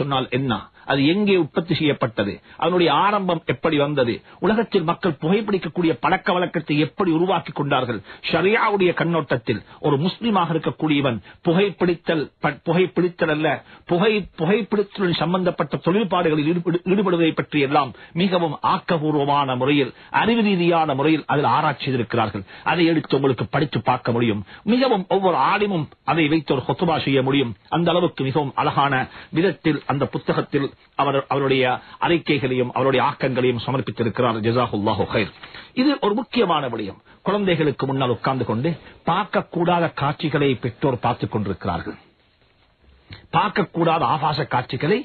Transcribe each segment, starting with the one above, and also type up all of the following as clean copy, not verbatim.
சொன்னால் என்ன, அது எங்கே உற்பத்தி செய்யப்பட்டது, அதனுடைய ஆரம்பம் எப்படி வந்தது, உலகத்தில் மக்கள் புகைப்பிடிக்கக்கூடிய பழக்க வழக்கத்தை எப்படி உருவாக்கி கொண்டார்கள். ஷரியாவுடைய கண்ணோட்டத்தில் ஒரு முஸ்லிமாக இருக்கக்கூடியவன் புகைப்பிடித்தல் அல்ல, புகைப்பிடித்தல் சம்பந்தப்பட்ட தொழில்பாடுகளில் ஈடுபடுவதை பற்றி எல்லாம் மிகவும் ஆக்கபூர்வமான முறையில், அறிவு ரீதியான முறையில் அதில் ஆராய்ச்சி செய்திருக்கிறார்கள். அதை எடுத்து உங்களுக்கு படித்து பார்க்க முடியும். மிகவும் ஒவ்வொரு ஆலிமும் அதை வைத்து ஒரு ஹுத்பா செய்ய முடியும். அந்த அளவுக்கு மிகவும் அழகான விதத்தில் அந்த புத்தகத்தில் அவருடைய அறிக்கைகளையும் அவருடைய ஆக்கங்களையும் சமர்ப்பித்திருக்கிறார். ஜஸாஹுல்லாஹு கைர். இது ஒரு முக்கியமான விடயம். குழந்தைகளுக்கு முன்னால் உட்கார்ந்து கொண்டு பார்க்கக்கூடாத காட்சிகளை பெற்றோர் பார்த்துக் கொண்டிருக்கிறார்கள். பார்க்கக்கூடாத ஆபாச காட்சிகளை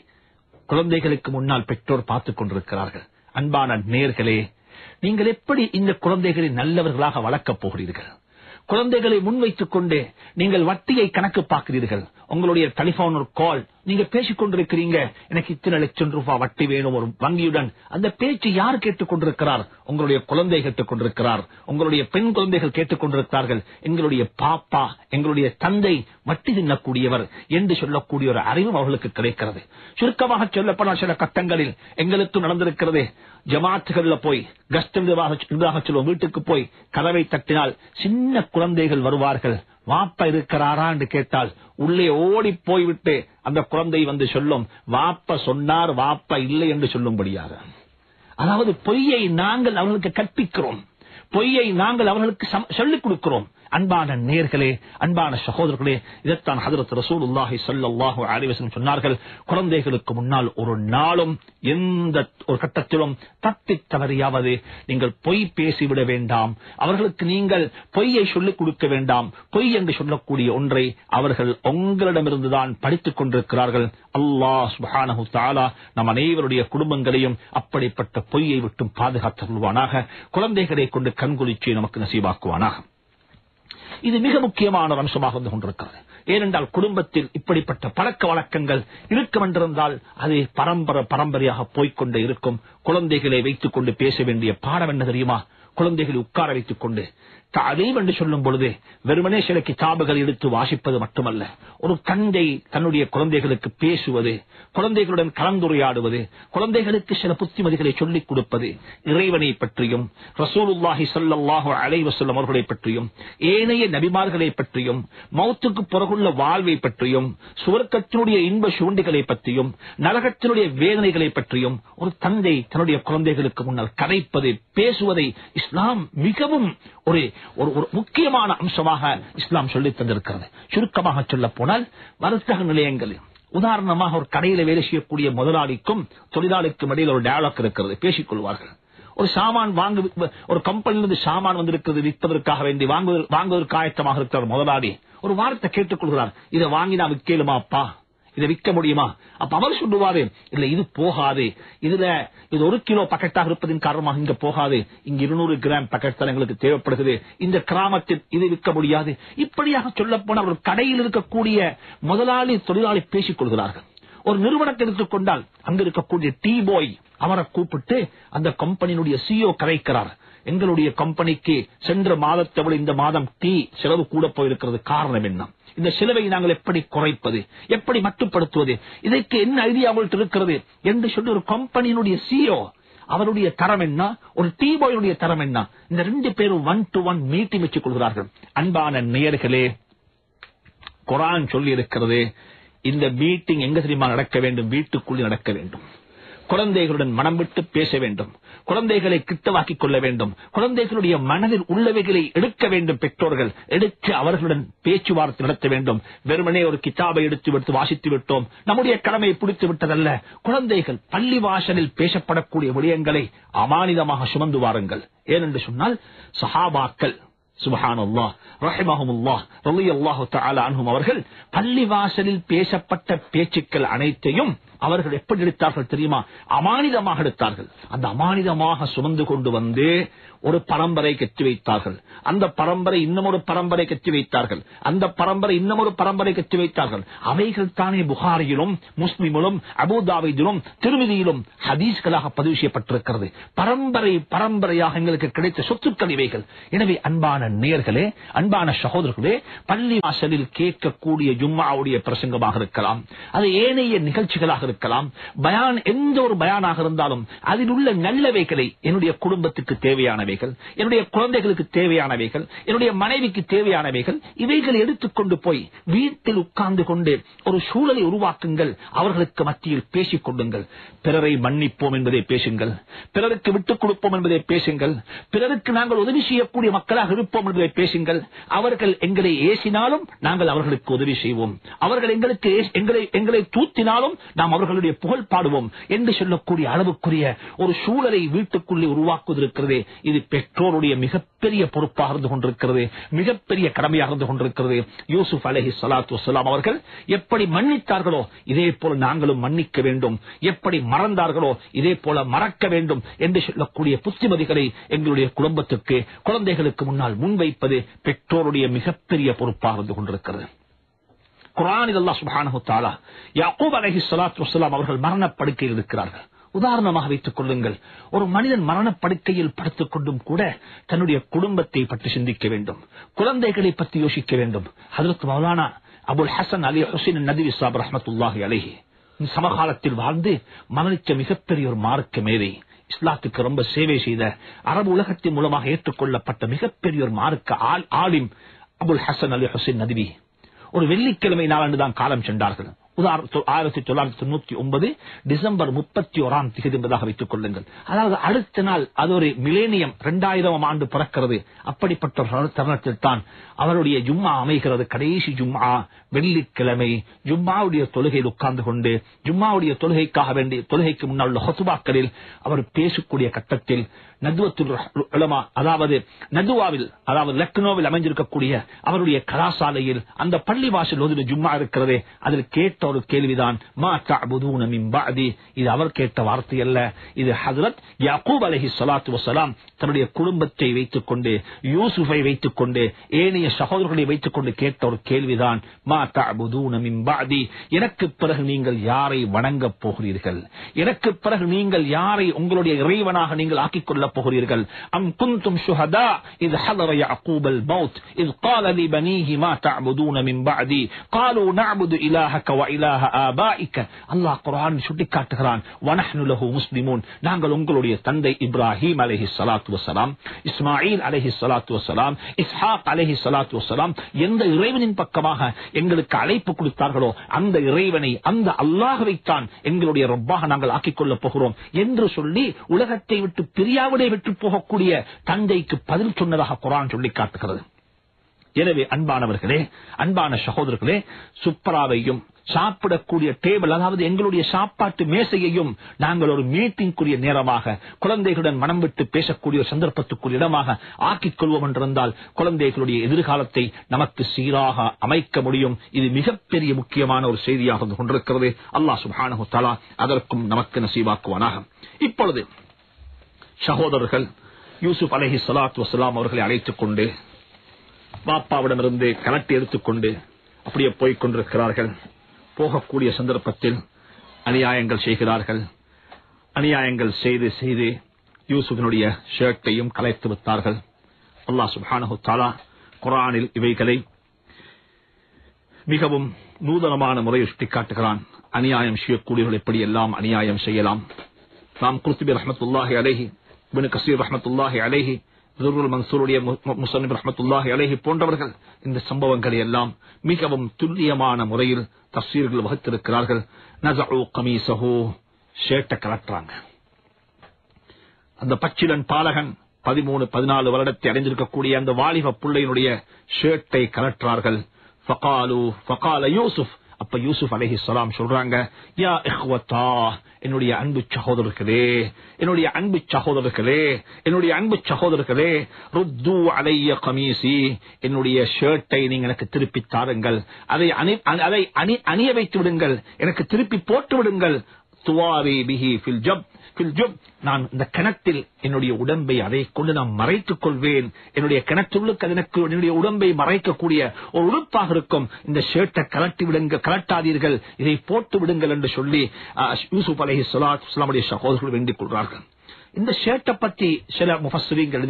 குழந்தைகளுக்கு முன்னால் பெற்றோர் பார்த்துக் கொண்டிருக்கிறார்கள். அன்பான நேயர்களே, நீங்கள் எப்படி இந்த குழந்தைகளை நல்லவர்களாக வளர்க்கப் போகிறீர்கள்? குழந்தைகளை முன்வைத்துக் கொண்டு நீங்கள் வட்டியை கணக்கு பார்க்கிறீர்கள். உங்களுடைய டெலிபோன் ஒரு கால், நீங்க பேசிக் கொண்டிருக்கிறீங்க, எனக்கு இத்தனை லட்சம் ரூபாய் வட்டி வேணும் ஒரு வங்கியுடன். அந்த பேச்சு யார் கேட்டுக் கொண்டிருக்கிறார்? உங்களுடைய குழந்தை கேட்டுக் கொண்டிருக்கிறார். உங்களுடைய பெண் குழந்தைகள் கேட்டுக் கொண்டிருக்கிறார்கள். எங்களுடைய பாப்பா, எங்களுடைய தந்தை வட்டி தின்னக்கூடியவர் என்று சொல்லக்கூடிய ஒரு அறிவும் அவர்களுக்கு கிடைக்கிறது. சுருக்கமாக சொல்லப்பட சில கட்டங்களில் எங்களுக்கு நடந்திருக்கிறது. ஜமாத்துகள்ல போய் கஸ்ட் சொல்லுவோம், வீட்டுக்கு போய் கதவை தட்டினால் சின்ன குழந்தைகள் வருவார்கள். வாப்பா இருக்கிறாரா என்று கேட்டால் உள்ளே ஓடி போய்விட்டு அந்த குழந்தை வந்து சொல்லும், வாப்பா சொன்னார், வாப்பா இல்லை என்று சொல்லும்படியாக. அதாவது பொய்யை நாங்கள் அவர்களுக்கு கற்பிக்கிறோம், பொய்யை நாங்கள் அவர்களுக்கு சொல்லிக் கொடுக்கிறோம். அன்பான நேயர்களே, அன்பான சகோதரர்களே, இதைத்தான் ஹஜ்ரத் ரசூலுல்லாஹி ஸல்லல்லாஹு அலைஹி வஸல்லம் சொன்னார்கள். குழந்தைகளுக்கு முன்னால் ஒரு நாளும் எந்த ஒரு கட்டத்திலும் தப்பி தவறியாவது நீங்கள் பொய் பேசிவிட வேண்டாம். அவர்களுக்கு நீங்கள் பொய்யை சொல்லிக் கொடுக்க வேண்டாம். பொய் என்று சொல்லக்கூடிய ஒன்றை அவர்கள் உங்களிடமிருந்துதான் படித்துக் கொண்டிருக்கிறார்கள். அல்லாஹ் சுப்ஹானஹு தஆலா நம் அனைவருடைய குடும்பங்களையும் அப்படிப்பட்ட பொய்யை விட்டு பாதுகாத்துள்வானாக. குழந்தைகளை கொண்டு கண்குளிர்ச்சியை நமக்கு நசீபாக்குவானாக. இது மிக முக்கியமான ஒரு அம்சமாக வந்து கொண்டிருக்கிறது. ஏனென்றால் குடும்பத்தில் இப்படிப்பட்ட பழக்க வழக்கங்கள் இருக்கும் என்றிருந்தால் அது பரம்பரையாக போய்கொண்டே இருக்கும். குழந்தைகளை வைத்துக் கொண்டு பேச வேண்டிய பாடம் என்ன தெரியுமா? குழந்தைகளை உட்கார வைத்துக் கொண்டு தஅலீம் என்று சொல்லும் பொழுது வெறுமனே சில கிதாபுகள் எடுத்து வாசிப்பது மட்டுமல்ல, ஒரு தந்தை தன்னுடைய குழந்தைகளுக்கு பேசுவது, குழந்தைகளுடன் கலந்துரையாடுவது, குழந்தைகளுக்கு சில புத்திமதிகளை சொல்லிக் கொடுப்பது, இறைவனை பற்றியும் ரசூலுல்லாஹி ஸல்லல்லாஹு அலைஹி வஸல்லம் அவர்களை பற்றியும் ஏனைய நபிமார்களை பற்றியும் மௌத்துக்கு பிறகுள்ள வாழ்வை பற்றியும் சுவர்க்கத்தினுடைய இன்ப சுவண்டிகளை பற்றியும் நரகத்தினுடைய வேதனைகளை பற்றியும் ஒரு தந்தை தன்னுடைய குழந்தைகளுக்கு முன்னால் கதைப்பது, பேசுவதை இஸ்லாம் மிகவும் ஒரு முக்கியமான அம்சமாக இஸ்லாம் சொல்லித் தந்திருக்கிறது. சுருக்கமாக சொல்ல போனால் வர்த்தக நிலையங்களில் உதாரணமாக ஒரு கடையில வேலை செய்யக்கூடிய முதலாளிக்கும் தொழிலாளிக்கும் இடையில் ஒரு டயலாக் இருக்கிறது, பேசிக் கொள்வார்கள். ஒரு சாமான் ஒரு கம்பெனியிலிருந்து சாமான் வந்திருக்கிறது, விற்பதற்காக வேண்டி வாங்குவதற்கு ஆயத்தமாக இருக்கிற முதலாளி ஒரு வார்த்தை கேட்டுக் கொள்கிறார், இதை வாங்கி நான் விற்கலுமாப்பா, இதை விற்க முடியுமா? அப்ப அவர் சொல்லுவாரு, இல்ல இது போகாது, இது 1 கிலோ பாக்கெட்டாக இருப்பதன் காரணமாக இங்க போகாது, இங்க 200 கிராம் பாக்கெட் தான் எங்களுக்கு தேவைப்படுகிறது, இந்த கிராமத்தில் இது விற்க முடியாது. இப்படியாக சொல்ல போன ஒரு கடையில் இருக்கக்கூடிய முதலாளி தொழிலாளி பேசிக் கொள்கிறார்கள். ஒரு நிறுவனத்தை எடுத்துக்கொண்டால் அங்க இருக்கக்கூடிய டீ பாய் அவரை கூப்பிட்டு அந்த கம்பெனியினுடைய CEO கரைக்கிறார், எங்களுடைய கம்பெனிக்கு சென்ற மாதத்தை விட இந்த மாதம் டீ செலவு கூட போயிருக்கிறது, காரணம் என்ன? இந்த செலவை நாங்கள் எப்படி குறைப்பது, எப்படி மட்டுப்படுத்துவது, இதற்கு என்ன ஐடியா அவங்கள்ட்ட இருக்கிறது என்று சொல்லி ஒரு கம்பெனியினுடைய CEO அவருடைய தரம் என்ன, ஒரு டீ பாயுடைய தரம் என்ன, இந்த 2 பேரும் 1-to-1 மீட்டிங் வச்சுக் கொள்கிறார்கள். அன்பான நேயர்களே, குர்ஆன் சொல்லி இருக்கிறது, இந்த மீட்டிங் எங்க தெரியுமா நடக்க வேண்டும்? வீட்டுக்குள்ளே நடக்க வேண்டும். குழந்தைகளுடன் மனம் விட்டு பேச வேண்டும், குழந்தைகளை கிட்டவாக்கிக் கொள்ள வேண்டும், குழந்தைகளுடைய மனதில் உள்ளவைகளை எடுக்க வேண்டும். பெற்றோர்கள் எடுத்து அவர்களுடன் பேச்சுவார்த்தை நடத்த வேண்டும். வெறுமனே ஒரு கிதாபை எடுத்து வாசித்து விட்டோம், நம்முடைய கடமையை பிடித்து விட்டதல்ல. குழந்தைகள் பள்ளி வாசலில் பேசப்படக்கூடிய விடயங்களை அமானிதமாக சுமந்து வாருங்கள். ஏனென்று சொன்னால் சஹாபாக்கள் சுப்ஹானல்லாஹ் ரஹிமஹுமுல்லாஹ் ரலியல்லாஹு தஆலா அன்ஹும் அவர்கள் பள்ளி வாசலில் பேசப்பட்ட பேச்சுக்கள் அனைத்தையும் அவர்கள் எப்படி எடுத்தார்கள் தெரியுமா? அமானிதமாக எடுத்தார்கள். அந்த அமானிதமாக சுமந்து கொண்டு வந்து ஒரு பரம்பரை கட்டி வைத்தார்கள். அந்த பரம்பரை இன்னமொரு பரம்பரை கட்டி வைத்தார்கள். அந்த பரம்பரை இன்னமொரு பரம்பரை கட்டி வைத்தார்கள். அவைகள் தானே புகாரியிலும் முஸ்லிமிலும் அபூதாவிதிலும் திருமிதியிலும் ஹதீஸ்களாக பதிவு செய்யப்பட்டிருக்கிறது. பரம்பரையாக எங்களுக்கு கிடைத்த சொத்துக்கள் இவைகள். எனவே அன்பான நேயர்களே, அன்பான சகோதரர்களே, பள்ளி வாசலில் கேட்கக்கூடிய ஜும்மாவுடைய பிரசங்கமாக இருக்கலாம், அது ஏனைய நிகழ்ச்சிகளாக இருக்கலாம், இருக்கலாம், பயான் எந்த ஒரு பயானாக இருந்தாலும் அதில் உள்ள நல்லவைகளை, என்னுடைய குடும்பத்துக்கு தேவையானவைகள், என்னுடைய குழந்தைகளுக்கு தேவையானவைகள், என்னுடைய மனைவிக்கு தேவையானவைகள், இவைகளை எடுத்துக்கொண்டு போய் வீட்டில் உட்கார்ந்து கொண்டு ஒரு சூழலை உருவாக்குங்கள். அவர்களுக்கு மத்தியில் பேசிக் கொள்ளுங்கள். பிறரை மன்னிப்போம் என்பதை பேசுங்கள், பிறருக்கு விட்டுக் கொடுப்போம் என்பதை பேசுங்கள், பிறருக்கு நாங்கள் உதவி செய்யக்கூடிய மக்களாக இருப்போம் என்பதை பேசுங்கள். அவர்கள் எங்களை ஏசினாலும் நாங்கள் அவர்களுக்கு உதவி செய்வோம், அவர்கள் எங்களை தூத்தினாலும் நாம் அவர்களுடைய புகழ் பாடுவோம் என்று சொல்லக்கூடிய அளவுக்குரிய ஒரு சூழலை வீட்டுக்குள்ளே உருவாக்குவதற்கிறதே இது பெற்றோருடைய மிகப்பெரிய பொறுப்பாக இருந்து கொண்டிருக்கிறது, மிகப்பெரிய கடமையாக இருந்து கொண்டிருக்கிறது. யூசுப் அலைஹிஸ்ஸலாத்து வஸ்ஸலாம் அவர்கள் எப்படி மன்னித்தார்களோ இதே போல நாங்களும் மன்னிக்க வேண்டும், எப்படி மறந்தார்களோ இதே போல மறக்க வேண்டும் என்று சொல்லக்கூடிய புத்திமதிகளை எங்களுடைய குடும்பத்துக்கு, குழந்தைகளுக்கு முன்னால் முன்வைப்பது பெற்றோருடைய மிகப்பெரிய பொறுப்பாக இருந்து கொண்டிருக்கிறது. குர்ஆனில் அல்லாஹ் சுப்ஹானஹு வ தஆலா யாக்கூப் அலைஹிஸ்ஸலாத்து வஸ்ஸலாம் அவர்கள் மரணப்படுக்கையில் இருக்கிறார்கள். உதாரணமாக வைத்துக் கொள்ளுங்கள், ஒரு மனிதன் மரணப்படுக்கையில் படுத்துக் கொண்டும் கூட தன்னுடைய குடும்பத்தை பற்றி சிந்திக்க வேண்டும், குழந்தைகளை பற்றி யோசிக்க வேண்டும். ஹஜ்ரத் மௌலானா அபுல் ஹசன் அலி ஹுசைன் நதவி ஸாப் ரஹ்மத்துல்லாஹி அலைஹி சமகாலத்தில் வாழ்ந்து மரணித்த மிகப்பெரிய ஒரு மார்க்க மேதை, இஸ்லாத்துக்கு ரொம்ப சேவை செய்த, அரபு உலகத்தின் மூலமாக ஏற்றுக்கொள்ளப்பட்ட மிகப்பெரிய ஒரு மார்க்க ஆலிம் அபுல் ஹசன் அலி ஹுசைன் நதவி ஒரு வெள்ளிக்கிழமை நாளன்று தான் காலம் சென்றார்கள். 1999 டிசம்பர் 31 என்பதாக வைத்துக் கொள்ளுங்கள். அதாவது அடுத்த நாள் அது ஒரு மிலேனியம் 2000 ஆண்டு பிறக்கிறது. அப்படிப்பட்ட தருணத்தில் தான் அவருடைய ஜும்மா அமைகிறது. கடைசி ஜும்மா வெள்ளிக்கிழமை ஜும்மாவுடைய தொழுகையில் உட்கார்ந்து கொண்டு ஜும்மாவுடைய தொழுகைக்காக வேண்டிய தொழுகைக்கு முன்னால் உள்ள ஹுத்பாக்களில் அவர் பேசக்கூடிய கட்டத்தில் நதுவத்துல் உலமா, அதாவது நதுவாவில், அதாவது லக்னோவில் அமைஞ்சிருக்கக்கூடிய அவருடைய கலாசாலையில் அந்த பள்ளி வாசல் ஒரு ஜும்மா இருக்கிறது. அதில் கேட்ட ஒரு கேள்விதான் மா தஅபுதூன மின் பஅதி. இது அவர் கேட்ட வார்த்தை அல்ல, இது ஹஜ்ரத் யாக்கூப் அலைஹிஸ்ஸலாத்து வஸ்ஸலாம் தன்னுடைய குடும்பத்தை வைத்துக் கொண்டு, யூசுஃபை வைத்துக் கொண்டு, ஏனைய சகோதரர்களை வைத்துக் கொண்டு கேட்ட ஒரு கேள்விதான் மா தஅபுதூன மின் பஅதி. எனக்கு பிறகு நீங்கள் யாரை வணங்கப் போகிறீர்கள், எனக்கு பிறகு நீங்கள் யாரை உங்களுடைய இறைவனாக நீங்கள் ஆக்கிக் கொள்ளப் போகிறீர்கள். அம் குன்தும் ஷுஹதா இத் ஹதர யாக்கூப் அல் மௌத் இத் قال لبنيه ما تعبدون من بعدي قالوا نعبد إلهك وإله آبائك. அல்லாஹ் குர்ஆன் சுட்டிக்காட்டுகிறான் வனஹ்னு லஹு முஸ்லிமூன், நாங்கள் உங்களுடைய தந்தை இப்ராஹிம் அலைஹிஸ்ஸலாத்து வஸ்ஸலாம், இஸ்மாயில் அலைஹிஸ்ஸலாத்து வஸ்ஸலாம், இஸ்ஹாக் அலைஹிஸ்ஸலாத்து வஸ்ஸலாம் எந்த இறைவனின் பக்கமாக எங்களுக்கு அழைப்பு கொடுத்தார்களோ அந்த இறைவனை, அந்த அல்லாஹ்வைத்தான் எங்களுடைய ரப்பாக நாங்கள் ஆக்கிக் கொள்ளப் போகிறோம் என்று சொல்லி உலகத்தை விட்டு பிரியாவிடை விட்டு போகக்கூடிய தந்தைக்கு பதில் சொன்னதாக குர்ஆன் சொல்லி காட்டுகிறது. எனவே அன்பானவர்களே, அன்பான சகோதரர்களே, சுப்ராவையும் சாப்பிடக்கூடிய டேபிள், அதாவது எங்களுடைய சாப்பாட்டு மேசையையும் நாங்கள் ஒரு மீட்டிங்குரிய நேரமாக, குழந்தைகளுடன் மனம் விட்டு பேசக்கூடிய ஒரு சந்தர்ப்பத்துக்குரிய இடமாக ஆக்கிக் கொள்வோம் என்றிருந்தால் குழந்தைகளுடைய எதிர்காலத்தை நமக்கு சீராக அமைக்க முடியும். இது மிகப்பெரிய முக்கியமான ஒரு செய்தியாக இருந்து கொண்டிருக்கிறது. அல்லாஹ் சுப்ஹானஹு வ தஆலா அதற்கும் நமக்கு நசீபாக்குவானாக. இப்பொழுது சகோதரர்கள் யூசுப் அலைஹிஸ்ஸலாத்து வஸ்ஸலாம் அவர்களை அழைத்துக் கொண்டு பாப்பாவிடமிருந்து கலட்டி எடுத்துக்கொண்டு அப்படியே போய்க் கொண்டிருக்கிறார்கள். போகக்கூடிய சந்தர்ப்பத்தில் அநியாயங்கள் செய்கிறார்கள். அநியாயங்கள் செய்து செய்து யூசுஃபினுடைய ஷர்ட்டையும் கலைத்து விட்டார்கள். அல்லாஹ் சுப்ஹானஹு வ தஆலா குர்ஆனில் இவைகளை மிகவும் நூதனமான முறையில் சுட்டிக்காட்டுகிறான். அநியாயம் செய்யக்கூடியவர்கள் எப்படி எல்லாம் அநியாயம் செய்யலாம். நாம் குர்துபி ரஹ்மத்துல்லாஹி அலைஹி, இப்னு கஸீர் ரஹ்மத்துல்லாஹி அலைஹி, துர்ருல் மன்சூருடைய முஸன்னிஃப் ரஹ்மத்துல்லாஹி அலைஹி போன்றவர்கள் இந்த சம்பவங்களை எல்லாம் மிகவும் துல்லியமான முறையில் தஃசீர்கள் வகுத்திருக்கிறார்கள். நஸஉ கமீஸஹு, ஷர்ட்டை கலட்டுறாங்க. அந்த பச்சிலன் பாலகன் 13-14 வருடத்தை அடைந்திருக்கக்கூடிய அந்த வாலிப பிள்ளையினுடைய ஷர்ட்டை கலட்டுறார்கள். ஃபகால யூசுப், அப்ப யூசுப் அலைஹிஸ்ஸலாம் சொல்றாங்க, யா இஹ்வதா, என்னுடைய அன்பு சகோதரர்களே, என்னுடைய அன்பு சகோதரர்களே, என்னுடைய அன்பு சகோதரர்களே, ருத்து அலைய கமீசி, என்னுடைய ஷர்ட்டை நீங்க எனக்கு திருப்பி தாருங்கள், அதை அணிய வைத்து விடுங்கள், எனக்கு திருப்பி போட்டு விடுங்கள். துவாரி பிஹி ஃபில் ஜப், நான் இந்த கிணத்தில் என்னுடைய உடம்பை அதை கொண்டு நான் மறைத்துக் கொள்வேன். என்னுடைய கிணற்றுள்ளுக்கு எனக்கு என்னுடைய உடம்பை மறைக்கக்கூடிய ஒரு உடுப்பாக இருக்கும். இந்த ஷர்ட்டை கலட்டி விடுங்க, கலட்டாதீர்கள், இதை போட்டு விடுங்கள் என்று சொல்லி யூசுப் அலைஹிஸ்ஸலாத்து வஸ்ஸலாமுடைய சகோதரர்கள் வேண்டிக் கொள்றார்கள். இந்த ஷர்ட்டை பற்றி சில முஃபஸ்ஸிரீன்கள்